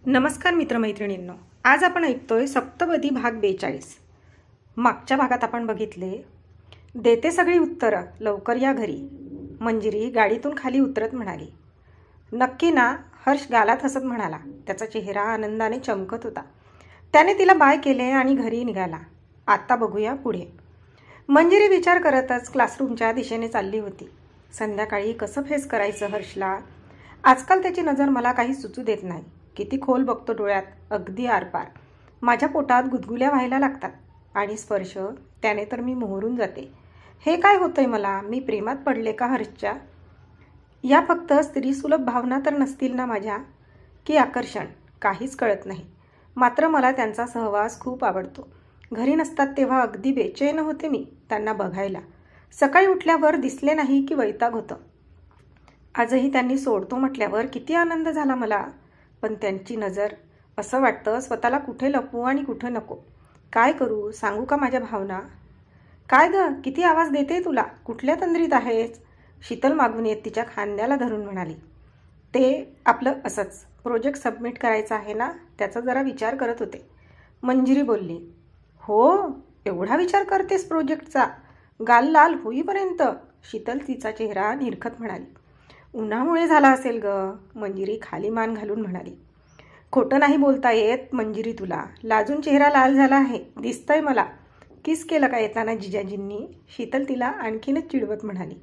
नमस्कार मित्रमैत्रिणींनो, आज आपण ऐकतोय सप्तपदी भाग 42। मागच्या भागात आपण बघितले, देते सगळी उत्तरं, लवकर या घरी। मंजिरी गाडीतून खाली उतरत म्हणाली, नक्की ना? हर्ष गालात हसत म्हणाला। त्याचा चेहरा आनंदाने चमकत होता। त्याने तिला बाय केले आणि घरी निघाला। आता बघूया पुढे। मंजिरी विचार करतच क्लासरूमच्या दिशेने चालली होती। संध्याकाळी कसं फेस करायचं हर्षला? आजकाल त्याची नजर मला काही सुचू देत नाही। किती खोल बघतो डोळ्यात, अगदी आरपार। माझ्या पोटात गुदगुल्या व्हायला लागतात आणि स्पर्श त्याने तर मी मोहरून जाते। हे काय होतंय मला? मी प्रेमात पडले का हर्षच्या? या फक्त स्त्रीसुलभ भावना तर नसतील ना माझ्या? की आकर्षण? काहीच कळत नाही। मात्र मला त्यांचा सहवास खूप आवडतो। घरी नसतात तेव्हा अगदी बेचैन होते मी त्यांना बघायला। सकाळी उठल्यावर दिसले नाही की वैताग होतं। आजही त्यांनी सोडतो म्हटल्यावर किती आनंद झाला मला। पण त्यांची नजर, असं वाटतं स्वतःला कुठे लपवू आणि कुठे नको। काय करू? सांगू का माझ्या भावना? काय ग, किती आवाज देते तुला? कुठल्या तंद्रीत आहेस? शीतल मागून येत तिच्या खांद्याला धरून म्हणाली, ते आपलं असंच, प्रोजेक्ट सबमिट करायचा आहे ना, त्याचा जरा विचार करत होते। मंजिरी बोलली, हो, एवढा विचार करतेस प्रोजेक्टचा? गाल लाल होईपर्यंत? शीतल तिचा चेहरा निरखत म्हणाली, उन्हामुळे झाला असेल ग। मंजिरी खाली मान घालून म्हणाली, खोटं नाही बोलता येत मंजिरी तुला, लाजून चेहरा लाल झाला आहे, दिसतंय मला। किस केलं का येताना जिजाजींनी? शीतल तिला आणखीनच चिडवत म्हणाली।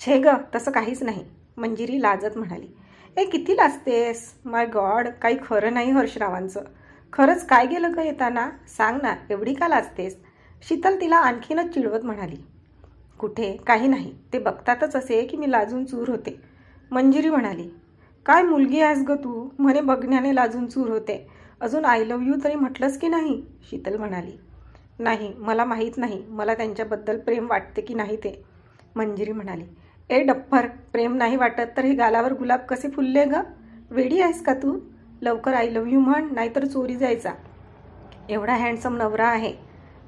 छे ग, तसं काहीच नाही, मंजिरी लाजत म्हणाली। ए किती लाजतेस? माय गॉड, काही खरं नाही हर्षरावांचं। खरंच काय गेलं ग येताना? सांग ना, एवढी का लाजतेस? शीतल तिला आणखीनच चिडवत म्हणाली। कुठे, काही नाही, ते बघतातच असे की मी लाजून चूर होते। मंजिरी म्हणाली, काय मुलगी आहेस ग तू, म्हणे बघण्याने लाजून चूर होते। अजून आय लव्ह यू तरी म्हटलंस की नाही? शीतल म्हणाली, नाही, मला माहीत नाही मला त्यांच्याबद्दल प्रेम वाटते की नाही ते। मंजिरी म्हणाली, ए डप्पर, प्रेम नाही वाटत तर हे गालावर गुलाब कसे फुलले ग? वेडी आहेस का तू? लवकर आय लव्ह यू म्हण, नाहीतर चोरी जायचा। एवढा हँडसम नवरा आहे,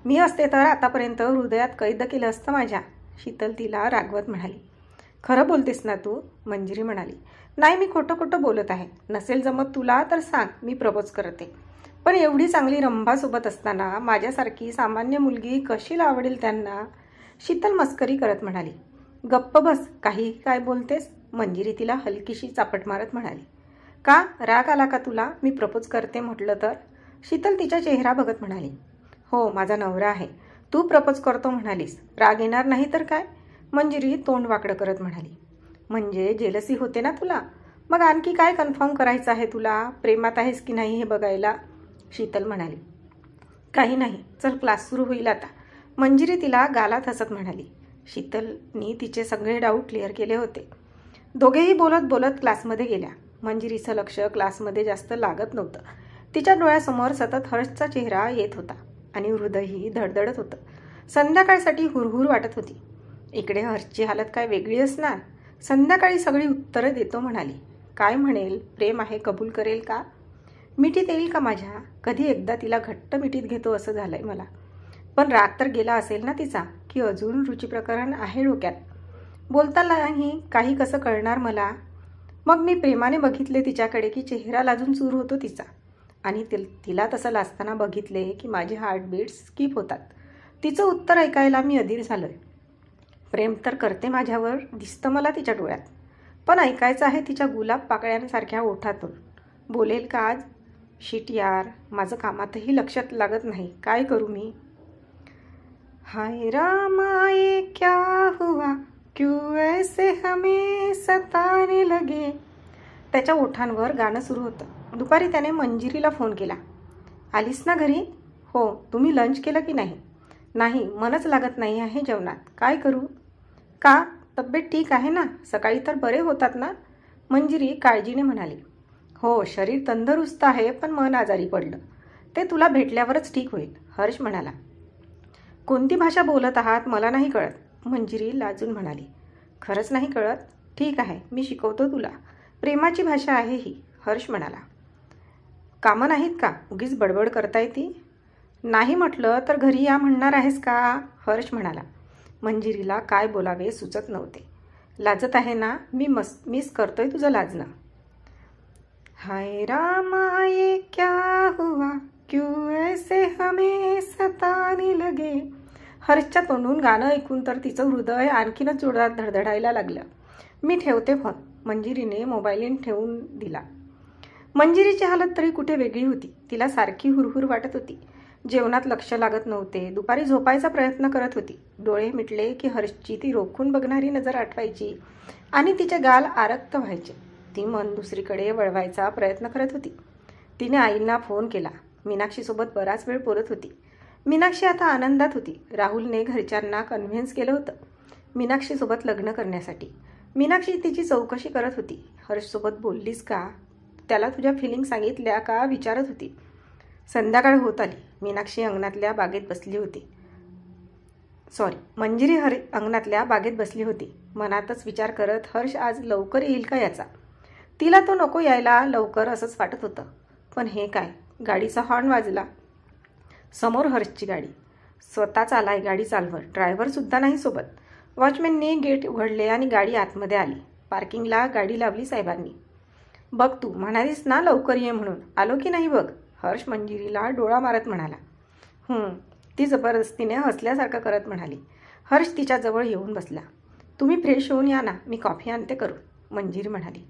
मी असते तर आतापर्यंत हृदयात कैद केलं असतं माझ्या। शीतल तिला रागवत म्हणाली, खरं बोलतेस ना तू? मंजिरी म्हणाली, नाही, मी खोटं खोटं बोलत आहे। नसेल जमत तुला तर सांग, मी प्रपोज करते। पण एवढी चांगली रंभासोबत असताना माझ्यासारखी सामान्य मुलगी कशी आवडेल त्यांना? शीतल मस्करी करत म्हणाली, गप्प बस, काही काय बोलतेस? मंजिरी तिला हलकीशी चापट मारत म्हणाली, का राग आला का तुला मी प्रपोज करते म्हटलं तर? शीतल तिचा चेहरा बघत म्हणाली, हो, माझा नवरा आहे, तू प्रपोज करतो म्हणालीस, राग येणार नाही तर काय? मंजिरी तोंड वाकडं करत म्हणाली, म्हणजे जेलसी होते ना तुला? मग आणखी काय कन्फर्म करायचं आहे तुला? प्रेमात आहेस की नाही हे बघायला? शीतल म्हणाली, काही नाही, चल क्लास सुरू होईल आता। मंजिरी तिला गालात हसत म्हणाली। शीतलनी तिचे सगळे डाऊट क्लिअर केले होते। दोघेही बोलत बोलत क्लासमध्ये गेल्या। मंजिरीचं लक्ष क्लासमध्ये जास्त लागत नव्हतं। तिच्या डोळ्यासमोर सतत हर्षचा चेहरा येत होता आणि हृदयही धडधडत होतं। संध्याकाळसाठी हुरहुर वाटत होती। इकडे हर्षची हालत काय वेगळी असणार? संध्याकाळी सगळी उत्तरं देतो म्हणाली। काय म्हणेल? प्रेम आहे, कबूल करेल का? मिठीत येईल का माझ्या? कधी एकदा तिला घट्ट मिठीत घेतो असं झालंय मला। पण राग तर गेला असेल ना तिचा, की अजून रुचिप्रकरण आहे डोक्यात? बोलता नाही काही कसं कळणार मला? मग मी प्रेमाने बघितले तिच्याकडे की चेहरा लाजून चूर होतो तिचा, आणि तिला तसं लाजताना बघितले की माझे हार्टबीट्स स्किप होतात। तिचं उत्तर ऐकायला मी अधीर झालोय। प्रेम तर करते माझ्यावर, दिसतं मला तिच्या डोळ्यात, पण ऐकायचं आहे तिच्या गुलाब पाकळ्यांसारख्या ओठातून। बोलेल का आज? शिट यार, माझं कामातही लक्षात लागत नाही, काय करू मी? हाय रामा ये क्या हुआ, क्यों ऐसे हमें सताने लगे। त्याच्या ओठांवर गाणं सुरू होतं। दुपारी त्याने मंजिरीला फोन केला, आलीस ना घरी? हो, तुम्ही लंच केलं की नाही? नाही, मनच लागत नाही आहे जेवणात, काय करू? का, तब्येत ठीक आहे ना? सकाळी तर बरे होतात ना? मंजिरी काळजीने म्हणाली, हो, शरीर तंदुरुस्त आहे, पण मन आजारी पडलं, ते तुला भेटल्यावरच ठीक होईल। हर्ष म्हणाला, कोणती भाषा बोलत आहात मला नाही कळत? मंजिरी लाजून म्हणाली, खरंच नाही कळत? ठीक आहे, मी शिकवतो तुला, प्रेमाची भाषा आहे ही। हर्ष म्हणाला, कामं नाहीत का? उगीच बडबड करताय ती? नाही म्हटलं तर घरी या म्हणणार आहेस का? हर्ष म्हणाला। मंजिरीला काय बोलावे सुचत नव्हते। लाजत आहे ना? मी मिस करतोय तुझं लाजणं। हाय रामा ये क्या हुआ, क्यों ऐसे हमें सताने लगे. हर्षच्या तोंडून गाणं ऐकून तर तिचं हृदय आणखीनच जोरात धडधडायला लागलं. मी ठेवते फोन, मंजिरीने मोबाईल ठेवून दिला. मंजिरीची हालत तरी कुठे वेगळी होती. तिला सारखी हुरहुर वाटत होती. जेवणात लक्ष लागत नव्हते. दुपारी झोपायचा प्रयत्न करत होती. डोळे मिटले की हर्षची ती रोखून बघणारी नजर आठवायची आणि तिचे गाल आरक्त व्हायचे. ती मन दुसरीकडे वळवायचा प्रयत्न करत होती. तिने आईंना फोन केला. मीनाक्षीसोबत बराच वेळ बोलत होती. मीनाक्षी आता आनंदात होती. राहुलने घरच्यांना कन्व्हिन्स केलं होतं मीनाक्षीसोबत लग्न करण्यासाठी. मीनाक्षी तिची चौकशी करत होती. हर्षसोबत बोललीस का, त्याला तुझ्या फिलिंग सांगितल्या का विचारत होती. संध्याकाळ होत आली. मीनाक्षी अंगणातल्या बागेत बसली होती. मंजिरी अंगणातल्या बागेत बसली होती. मनातच विचार करत, हर्ष आज लवकर येईल का याचा. तिला तो नको यायला लवकर असंच वाटत होतं. पण हे काय, गाडीचा हॉर्न वाजला. समोर हर्षची गाडी. स्वतःच आलाय गाडी चालवत. ड्रायव्हरसुद्धा नाही सोबत. वॉचमॅनने गेट उघडले आणि गाडी आतमध्ये आली. पार्किंगला गाडी लावली साहेबांनी. बघ तू म्हणालीस ना लवकर ये म्हणून, आलो की नाही बघ, हर्ष मंजिरीला डोळा मारत म्हणाला. ती जबरदस्तीने हसल्यासारखं करत म्हणाली. हर्ष तिच्याजवळ येऊन बसला. तुम्ही फ्रेश होऊन या ना, मी कॉफी आणते करून, मंजिरी म्हणाली.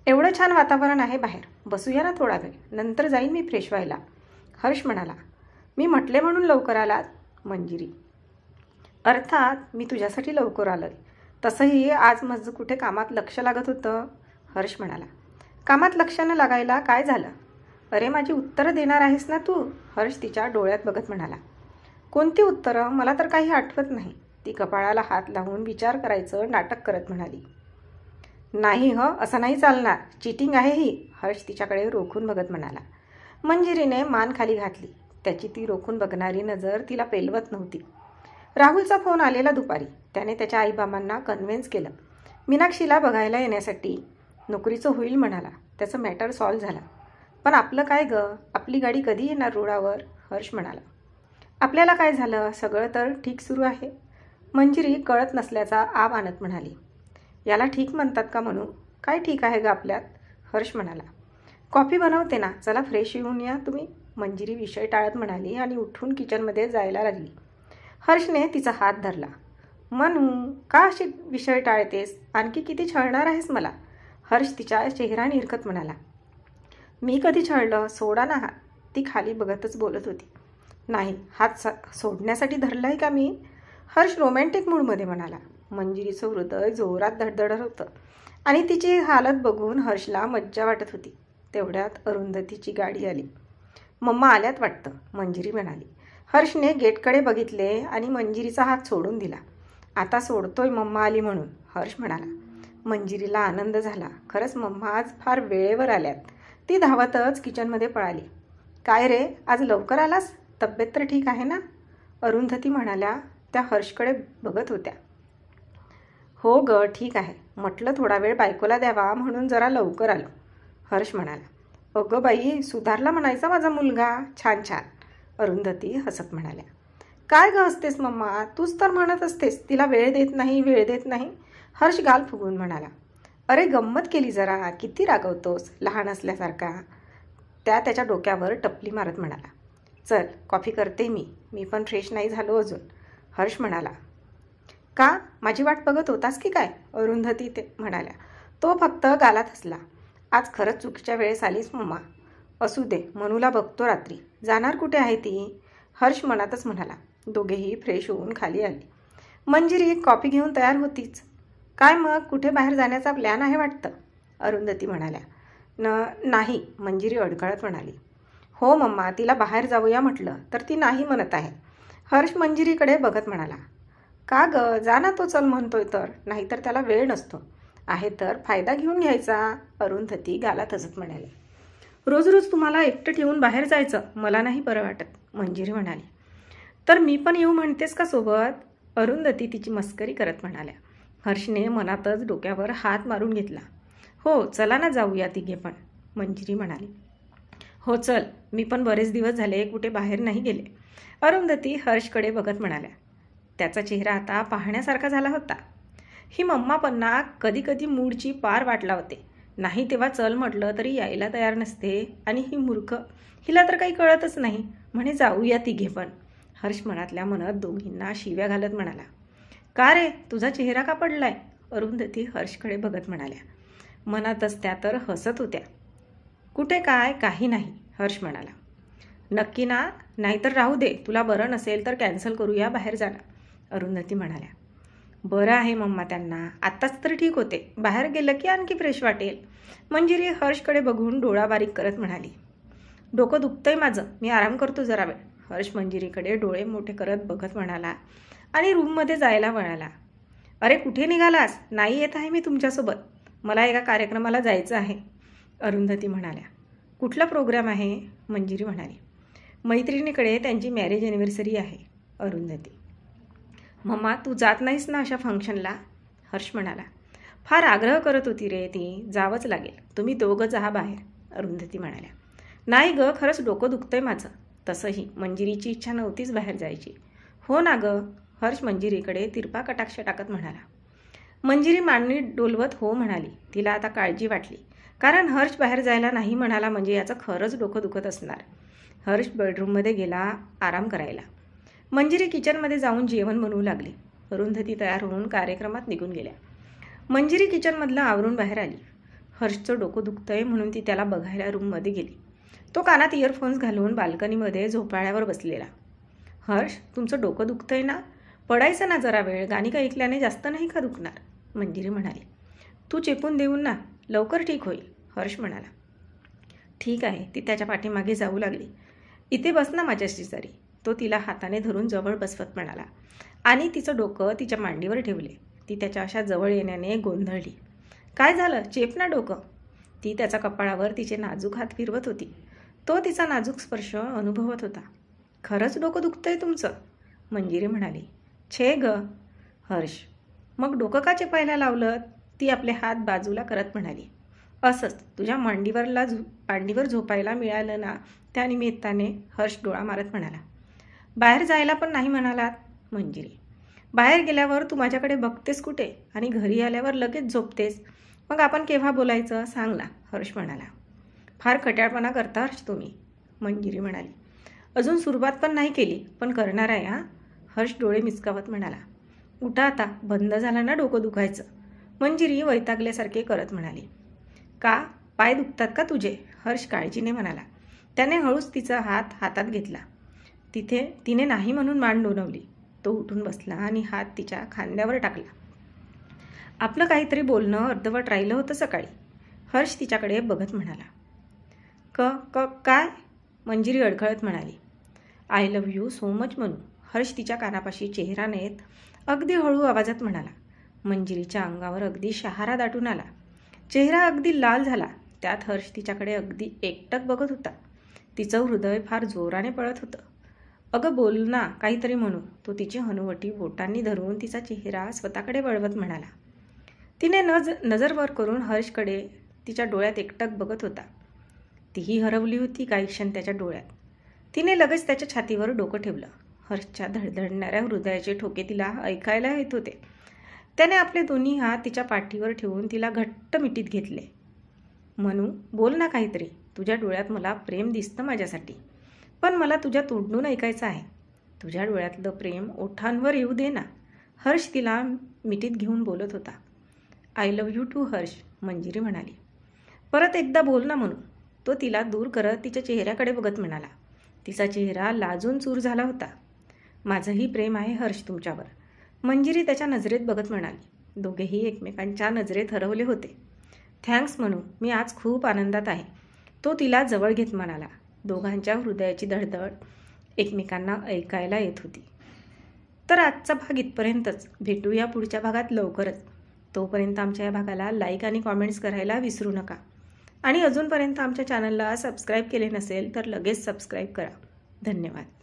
एवढं छान वातावरण आहे बाहेर, बसूया ना थोडा वेळ, नंतर जाईन मी फ्रेश व्हायला, हर्ष म्हणाला. मी म्हटले म्हणून लवकर आलात, मंजिरी. अर्थात मी तुझ्यासाठी लवकर आलोय. तसंही आज माझं कुठे कामात लक्ष लागत होतं, हर्ष म्हणाला. कामात लक्ष न लागायला काय झालं. अरे माझी उत्तरं देणार आहेस ना तू, हर्ष तिच्या डोळ्यात बघत म्हणाला. कोणती उत्तरं, मला तर काही आठवत नाही, ती कपाळाला हात लावून विचार करायचं नाटक करत म्हणाली. नाही असं नाही चालणार, चिटिंग आहे ही, हर्ष तिच्याकडे रोखून बघत म्हणाला. मंजिरीने मान खाली घातली. त्याची ती रोखून बघणारी नजर तिला पेलवत नव्हती. राहुलचा फोन आलेला दुपारी. त्याने त्याच्या आईबाबांना कन्व्हिन्स केलं मीनाक्षीला बघायला येण्यासाठी. नोकरीचं होईल म्हणाला. त्याचं मॅटर सॉल्व्ह झाला. पण आपलं काय गं, आपली गाडी कधी येणार रोडावर, हर्ष म्हणाला. आपल्याला काय झालं, सगळं तर ठीक सुरू आहे, मंजिरी कळत नसल्याचा आव आणत म्हणाली. याला ठीक म्हणतात का म्हणू, काय ठीक आहे गं आपल्यात, हर्ष म्हणाला. कॉफी बनवते ना, चला फ्रेश येऊन या तुम्ही, मंजिरी विषय टाळत म्हणाली आणि उठून किचनमध्ये जायला लागली. हर्षने तिचा हात धरला. मनू, का अशी विषय टाळतेस, आणखी किती छळणार आहेस मला, हर्ष तिच्या चेहरा निरखत म्हणाला. मी कधी छळलं, सोडा ना हात, ती खाली बघतच बोलत होती. नाही, हात सोडण्यासाठी धरलाय का मी, हर्ष रोमॅन्टिक मूडमध्ये म्हणाला. मंजिरीचं हृदय जोरात धडधडत होतं आणि तिची हालत बघून हर्षला मज्जा वाटत होती. तेवढ्यात अरुंधतीची गाडी आली. मम्मा आल्यात वाटतं, मंजिरी म्हणाली. हर्षने गेटकडे बघितले आणि मंजिरीचा हात सोडून दिला. आता सोडतोय मम्मा आली म्हणून, हर्ष म्हणाला. मंजिरीला आनंद झाला. खरंच मम्मा आज फार वेळेवर आल्यात. ती धावतच किचनमध्ये पळाली. काय रे, आज लवकर आलास, तब्येत तर ठीक आहे ना, अरुंधती म्हणाल्या. त्या हर्षकडे बघत होत्या. हो ग, ठीक आहे, म्हटलं थोडा वेळ बायकोला द्यावा म्हणून जरा लवकर आलो, हर्ष म्हणाला. अगं बाई, सुधारला म्हणायचा माझा मुलगा, छान छान, अरुंधती हसत म्हणाल्या. काय ग हसतेस मम्मा, तूच तर म्हणत असतेस तिला वेळ देत नाही, हर्ष गाल फुगून म्हणाला. अरे गंमत केली जरा, किती रागवतोस लहान असल्यासारखा, त्याच्या डोक्यावर टपली मारत म्हणाला. चल कॉफी करते मी पण फ्रेश नाही झालो अजून, हर्ष म्हणाला. का, माझी वाट बघत होतास की काय, अरुंधती ते म्हणाल्या. तो फक्त गालात हसला. आज खरंच चुकीच्या वेळेस आलीस मम्मा, असू दे, मनूला बघतो रात्री, जाणार कुठे आहे ती, हर्ष मनातच म्हणाला. दोघेही फ्रेश होऊन खाली आले. मंजिरी कॉफी घेऊन तयार होतीच. काय मग, कुठे बाहेर जाण्याचा प्लॅन आहे वाटतं, अरुंधती म्हणाल्या. नाही, मंजिरी अडखळत म्हणाली. हो मम्मा, तिला बाहेर जाऊया म्हटलं तर ती नाही म्हणत आहे, हर्ष मंजिरीकडे बघत म्हणाला. का ग, जा ना, तो चल म्हणतोय तर, नाहीतर त्याला वेळ नसतो, आहे तर फायदा घेऊन घ्यायचा, अरुंधती गालात हसत म्हणाली. रोज रोज तुम्हाला एकटं ठेवून बाहेर जायचं मला नाही बरं वाटत, मंजिरी म्हणाली. तर मी पण येऊ म्हणतेस का सोबत, अरुंधती तिची मस्करी करत म्हणाल्या. हर्षने मनातच डोक्यावर हात मारून घेतला. हो चला ना, जाऊया तिघे पण, मंजिरी म्हणाली. हो चल, मी पण बरेच दिवस झाले कुठे बाहेर नाही गेले, अरुंधती हर्षकडे बघत म्हणाल्या. त्याचा चेहरा आता पाहण्यासारखा झाला होता. ही मम्मा पन्ना कधी कधी मूडची पार वाट लावते. नाही तेव्हा चल म्हटलं तरी यायला तयार नसते आणि ही मूर्ख, हिला तर काही कळतच नाही, म्हणे जाऊया तिघे पण. हर्ष मनातल्या मनात दोघींना शिव्या घालत म्हणाला. का रे, तुझा चेहरा का पडलाय? अरुंधती हर्षकडे बघत म्हणाल्या. मनातच त्या तर हसत होत्या. कुठे काय, काही नाही, हर्ष म्हणाला. नक्की ना? नाहीतर राहू दे, तुला बरं नसेल तर कॅन्सल करूया, बाहेर जाणं, अरुंधती म्हणाल्या. बरं आहे मम्मा त्यांना, आत्ताच तर ठीक होते, बाहेर गेलं की आणखी फ्रेश वाटेल, मंजिरी हर्षकडे बघून डोळा बारीक करत म्हणाली. डोकं दुखतंय माझं, मी आराम करतो जरा वेळ, हर्ष मंजिरीकडे डोळे मोठे करत बघत म्हणाला आणि रूममध्ये जायला वळाला. अरे कुठे निघालास? नाही येत आहे मी तुमच्यासोबत, मला एका कार्यक्रमाला जायचं आहे, अरुंधती म्हणाल्या. कुठला प्रोग्राम आहे? मंजिरी म्हणाली. मैत्रिणीकडे त्यांची मॅरेज ॲनिव्हर्सरी आहे, अरुंधती. मम्मा तू जात नाहीस ना अशा फंक्शनला? हर्ष म्हणाला. फार आग्रह करत होती रे ती, जावंच लागेल, तुम्ही दोघं जा बाहेर, अरुंधती म्हणाल्या. नाही ग, खरंच डोकं दुखतंय माझं. तसंही मंजिरीची इच्छा नव्हतीच बाहेर जायची. हो ना ग, हर्ष मंजिरीकडे तिरपा कटाक्ष टाकत म्हणाला. मंजिरी मांडणी डोलवत हो म्हणाली. तिला आता काळजी वाटली, कारण हर्ष बाहेर जायला नाही म्हणाला म्हणजे याचं खरंच डोकं दुखत असणार. हर्ष बेडरूममध्ये गेला आराम करायला. मंजिरी किचनमध्ये जाऊन जेवण बनवू लागली. अरुंधती तयार होऊन कार्यक्रमात निघून गेल्या. मंजिरी किचनमधलं आवरून बाहेर आली. हर्षचं डोकं दुखतंय म्हणून ती त्याला बघायला रूममध्ये गेली. तो कानात इयरफोन्स घालून बाल्कनीमध्ये झोपाळ्यावर बसलेला. हर्ष तुमचं डोकं दुखतंय ना? पडायचं ना जरा वेळ, गाणी का ऐकल्याने जास्त नाही का दुखणार, मंजिरी म्हणाली. तू चेपून देऊन ना, लवकर ठीक होईल, हर्ष म्हणाला. ठीक आहे, ती त्याच्या पाठीमागे जाऊ लागली. इथे बस ना माझ्या शेजारी, तो तिला हाताने धरून जवळ बसवत म्हणाला आणि तिचं डोकं तिच्या मांडीवर ठेवले. ती त्याच्या अशा जवळ येण्याने गोंधळली. काय झालं, चेप ना डोकं, ती त्याच्या कपाळावर तिचे नाजूक हात फिरवत होती. तो तिचा नाजूक स्पर्श अनुभवत होता. खरंच डोकं दुखतंय तुमचं, मंजिरी म्हणाली. छे ग, हर्ष. मग डोकं का चेपायला लावलं, ती आपले हात बाजूला करत म्हणाली. असंच तुझ्या मांडीवर झोपायला मिळालं ना, त्या निमित्ताने, हर्ष डोळा मारत म्हणाला. बाहेर जायला पण नाही म्हणालात, मंजिरी. बाहेर गेल्यावर तू माझ्याकडे बघतेस कुठे आणि घरी आल्यावर लगेच झोपतेस, मग आपण केव्हा बोलायचं सांग ना, हर्ष म्हणाला. फार खट्याळपणा करता हर्ष तुम्ही, मंजिरी म्हणाली. अजून सुरुवात पण नाही केली, पण करणार आहे हा, हर्ष डोळे मिचकावत म्हणाला. उठा आता, बंद झालं ना डोकं दुखायचं, मंजिरी वैतागल्यासारखे करत म्हणाली. का, पाय दुखतात का तुझे, हर्ष काळजीने म्हणाला. त्याने हळूच तिचा हात हातात घेतला. तिने नाही म्हणून मान डोलवली. तो उठून बसला आणि हात तिच्या खांद्यावर टाकला. आपलं काहीतरी बोलणं अर्धवट राहिलं होतं सकाळी, हर्ष तिच्याकडे बघत म्हणाला. काय, मंजिरी अडखळत म्हणाली. I love you so much म्हणू, हर्ष तिच्या कानापाशी चेहरा नेत अगदी हळू आवाजात म्हणाला. मंजिरीच्या अंगावर अगदी शहारा दाटून आला. चेहरा अगदी लाल झाला. त्यात हर्ष तिच्याकडे अगदी एकटक बघत होता. तिचं हृदय फार जोराने पळत होतं. अगं बोल ना, काहीतरी म्हणू, तो तिची हनुवटी बोटांनी धरून तिचा चेहरा स्वतःकडे वळवत म्हणाला. तिने नजर वर करून हर्षकडे तिच्या डोळ्यात एकटक बघत होता. तीही हरवली होती काही क्षण त्याच्या डोळ्यात. तिने लगेच त्याच्या छातीवर डोकं ठेवलं. हर्षच्या धडधडणाऱ्या हृदयाचे ठोके तिला ऐकायला येत होते. त्याने आपले दोन्ही हात तिच्या पाठीवर ठेवून तिला घट्ट मिठीत घेतले. मनू, बोल ना काहीतरी, तुझ्या डोळ्यात मला प्रेम दिसतं माझ्यासाठी, पण मला तुझ्या तोंडून ऐकायचं आहे. तुझ्या डोळ्यातलं प्रेम ओठांवर येऊ दे ना, हर्ष तिला मिठीत घेऊन बोलत होता. I love you too Harsh, Manjiri म्हणाली. परत एकदा बोल ना म्हणू, तो तिला दूर करत तिच्या चेहऱ्याकडे बघत म्हणाला. तिचा चेहरा लाजून चूर झाला होता. माझंही प्रेम आहे हर्ष तुमच्यावर, मंजिरी त्याच्या नजरेत बघत म्हणाली. दोघेही एकमेकांच्या नजरेत हरवले होते. थँक्स म्हणू, मी आज खूप आनंदात आहे, तो तिला जवळ घेत म्हणाला. दोघांच्या हृदयाची धडधड एकमेकांना ऐकायला येत होती. तर आजचा भाग इथपर्यंतच. भेटूया पुढच्या भागात लवकरच. तोपर्यंत आमच्या या भागाला लाईक आणि कॉमेंट्स करायला विसरू नका. आणि अजूनपर्यंत आमच्या चॅनलला सबस्क्राईब केले नसेल तर लगेच सबस्क्राईब करा. धन्यवाद.